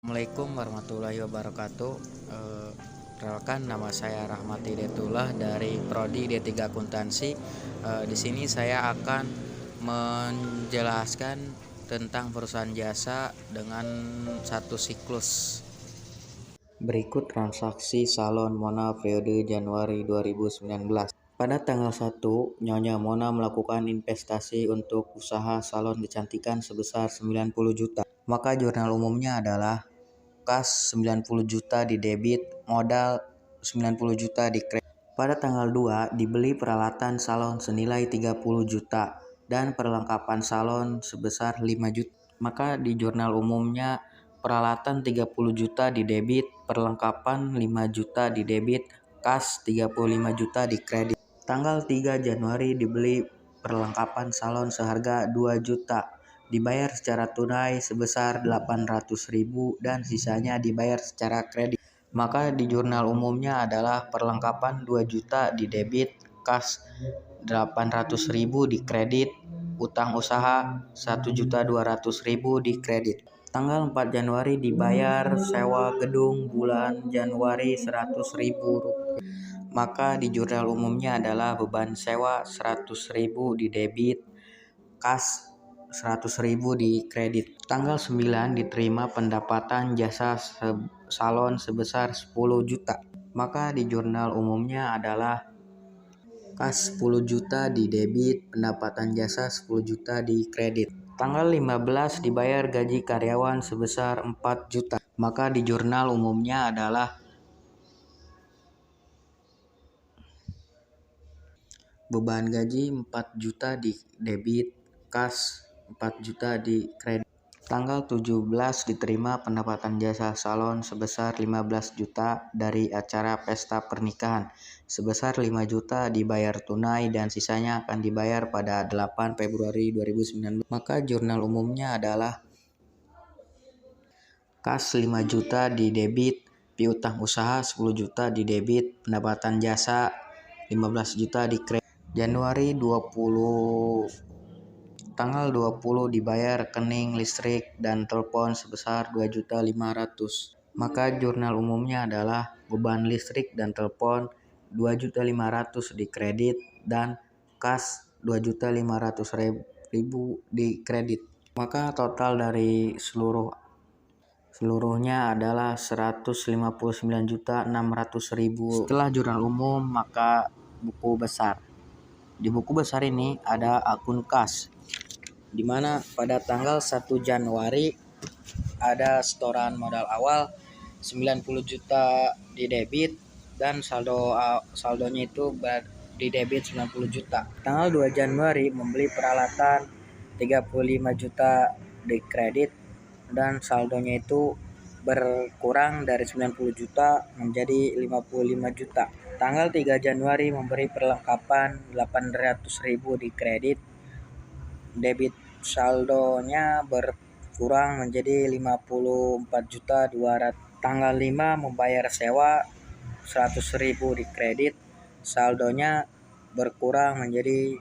Assalamualaikum warahmatullahi wabarakatuh. Perkenalkan, nama saya Rahmat Hidayatullah dari Prodi D3 Akuntansi. Di sini saya akan menjelaskan tentang perusahaan jasa dengan satu siklus. Berikut transaksi salon Mona periode Januari 2019. Pada tanggal 1, Nyonya Mona melakukan investasi untuk usaha salon kecantikan sebesar 90 juta. Maka jurnal umumnya adalah kas 90 juta di debit, modal 90 juta di kredit. Pada tanggal 2 dibeli peralatan salon senilai 30 juta dan perlengkapan salon sebesar 5 juta. Maka di jurnal umumnya peralatan 30 juta di debit, perlengkapan 5 juta di debit, kas 35 juta di kredit. Tanggal 3 Januari dibeli perlengkapan salon seharga 2 juta. Dibayar secara tunai sebesar 800.000 dan sisanya dibayar secara kredit. Maka di jurnal umumnya adalah perlengkapan 2 juta di debit, kas 800.000 di kredit, utang usaha 1.200.000 di kredit. Tanggal 4 Januari dibayar sewa gedung bulan Januari 100.000 rupiah. Maka di jurnal umumnya adalah beban sewa 100.000 di debit, kas 100.000 di kredit. Tanggal 9 diterima pendapatan jasa salon sebesar 10 juta. Maka di jurnal umumnya adalah kas 10 juta di debit, pendapatan jasa 10 juta di kredit. Tanggal 15 dibayar gaji karyawan sebesar 4 juta. Maka di jurnal umumnya adalah beban gaji 4 juta di debit, kas 4 juta di kredit. Tanggal 17 diterima pendapatan jasa salon sebesar 15 juta dari acara pesta pernikahan. Sebesar 5 juta dibayar tunai dan sisanya akan dibayar pada 8 Februari 2019. Maka jurnal umumnya adalah kas 5 juta di debit, piutang usaha 10 juta di debit, pendapatan jasa 15 juta di kredit. Januari 20 tanggal 20 dibayar rekening listrik dan telepon sebesar 2.500.000. Maka jurnal umumnya adalah beban listrik dan telepon 2.500.000 di kredit dan kas 2.500.000 di kredit. Maka total dari seluruhnya adalah 159.600.000. Setelah jurnal umum, maka buku besar. Di buku besar ini ada akun kas, di mana pada tanggal 1 Januari ada setoran modal awal 90 juta di debit dan saldonya itu di debit 90 juta. Tanggal 2 Januari membeli peralatan 35 juta di kredit dan saldonya itu berkurang dari 90 juta menjadi 55 juta. Tanggal 3 Januari memberi perlengkapan 800.000 di kredit, debit saldonya berkurang menjadi 54.200. Tanggal 5 membayar sewa 100.000 di kredit, saldonya berkurang menjadi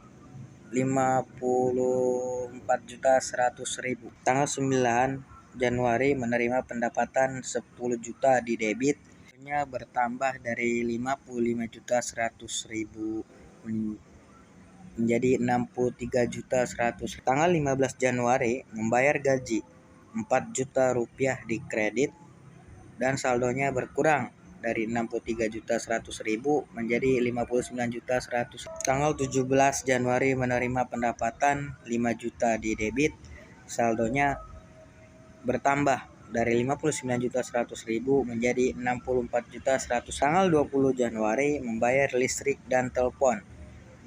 54.100.000. Tanggal 9 Januari menerima pendapatan 10 juta di debit, bertambah dari 55.100.000 menjadi 63.100. Tanggal 15 Januari membayar gaji 4 juta rupiah di kredit dan saldonya berkurang dari 63.100.000 menjadi 59.100. Tanggal 17 Januari menerima pendapatan 5 juta di debit, saldonya bertambah dari 59.100.000 menjadi 64.100. Tanggal 20 Januari membayar listrik dan telepon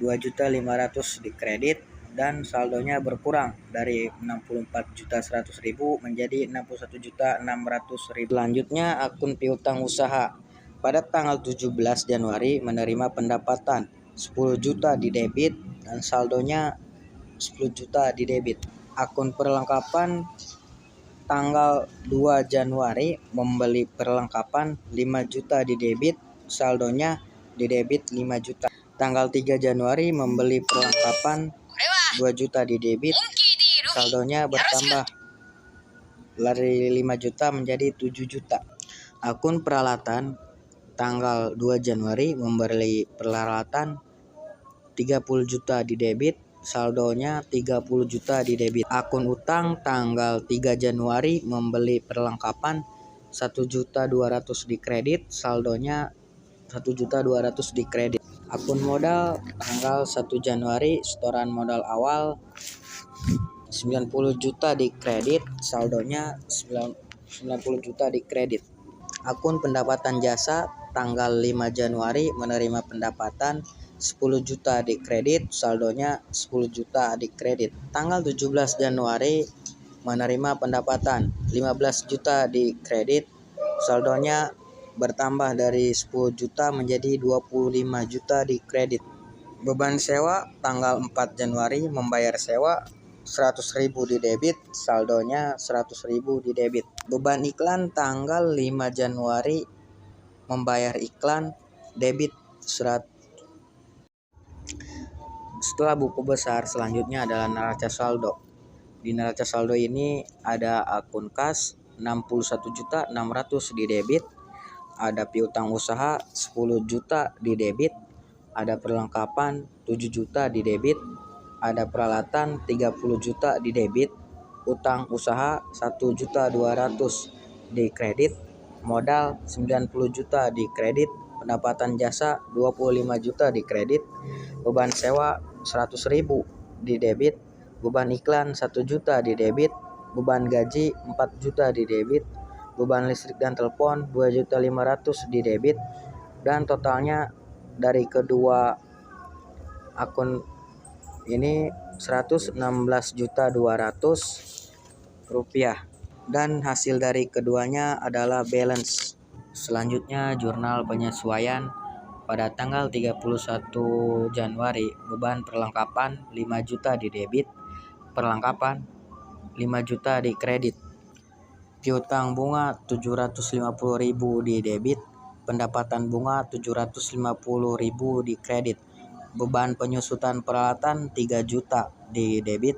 2.500.000 di kredit dan saldonya berkurang dari 64.100.000 menjadi 61.600.000. Selanjutnya akun piutang usaha. Pada tanggal 17 Januari menerima pendapatan 10 juta di debit dan saldonya 10 juta di debit. Akun perlengkapan tanggal 2 Januari membeli perlengkapan 5 juta di debit, saldonya di debit 5 juta. Tanggal 3 Januari membeli perlengkapan 2 juta di debit, saldonya bertambah dari 5 juta menjadi 7 juta. Akun peralatan tanggal 2 Januari membeli peralatan 30 juta di debit, saldonya 30 juta di debit. Akun utang tanggal 3 Januari membeli perlengkapan 1.200.000 di kredit, saldonya 1.200.000 di kredit. Akun modal tanggal 1 Januari setoran modal awal 90 juta di kredit, saldonya 90 juta di kredit. Akun pendapatan jasa tanggal 5 Januari menerima pendapatan 10 juta di kredit, saldonya 10 juta di kredit. Tanggal 17 Januari menerima pendapatan 15 juta di kredit, saldonya bertambah dari 10 juta menjadi 25 juta di kredit. Beban sewa tanggal 4 Januari membayar sewa 100.000 di debit, saldonya 100.000 di debit. Beban iklan tanggal 5 Januari membayar iklan debit 100. Setelah buku besar selanjutnya adalah neraca saldo. Di neraca saldo ini ada akun kas 61.600.000 di debit, ada piutang usaha 10 juta di debit, ada perlengkapan 7 juta di debit, ada peralatan 30 juta di debit, utang usaha 1.200.000 di kredit, modal 90 juta di kredit, pendapatan jasa 25 juta di kredit, beban sewa 100.000 di debit, beban iklan 1 juta di debit, beban gaji 4 juta di debit, beban listrik dan telepon 2.500.000 di debit, dan totalnya dari kedua akun ini 116.200.000 rupiah, dan hasil dari keduanya adalah balance. Selanjutnya jurnal penyesuaian pada tanggal 31 Januari, beban perlengkapan 5 juta di debit, perlengkapan 5 juta di kredit, piutang bunga 750.000 di debit, pendapatan bunga 750.000 di kredit, beban penyusutan peralatan 3 juta di debit,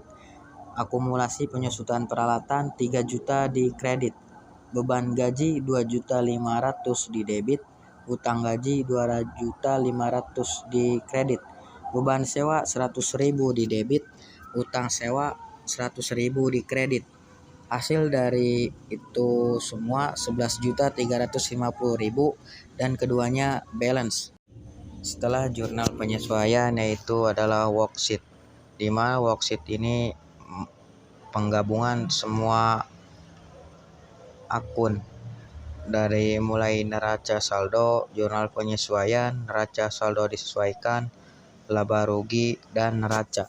akumulasi penyusutan peralatan 3 juta di kredit, beban gaji 2.500.000 di debit, utang gaji 2.500.000 di kredit, beban sewa 100.000 di debit, utang sewa 100.000 di kredit. Hasil dari itu semua 11.350.000 dan keduanya balance. Setelah jurnal penyesuaian yaitu adalah worksheet, di mana worksheet ini penggabungan semua akun dari mulai neraca saldo, jurnal penyesuaian, neraca saldo disesuaikan, laba rugi, dan neraca.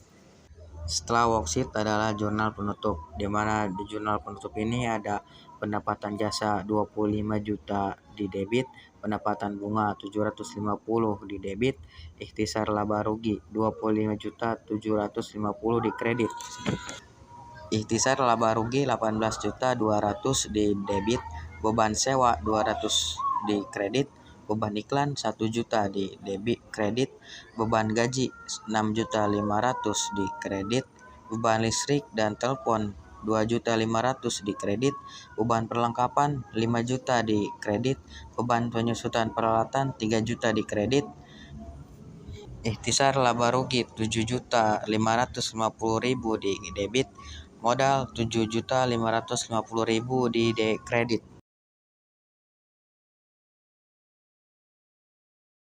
Setelah worksheet adalah jurnal penutup, di mana di jurnal penutup ini ada pendapatan jasa 25 juta di debit, pendapatan bunga 750 di debit, ikhtisar laba rugi 25.750 di kredit, ikhtisar laba rugi 18.200 di debit, beban sewa 200 di kredit, beban iklan 1 juta di debit kredit, beban gaji 6.500 di kredit, beban listrik dan telepon 2.500 di kredit, beban perlengkapan 5 juta di kredit, beban penyusutan peralatan 3 juta di kredit, ikhtisar laba rugi 7.550.000 di debit, modal 7.550.000 di kredit.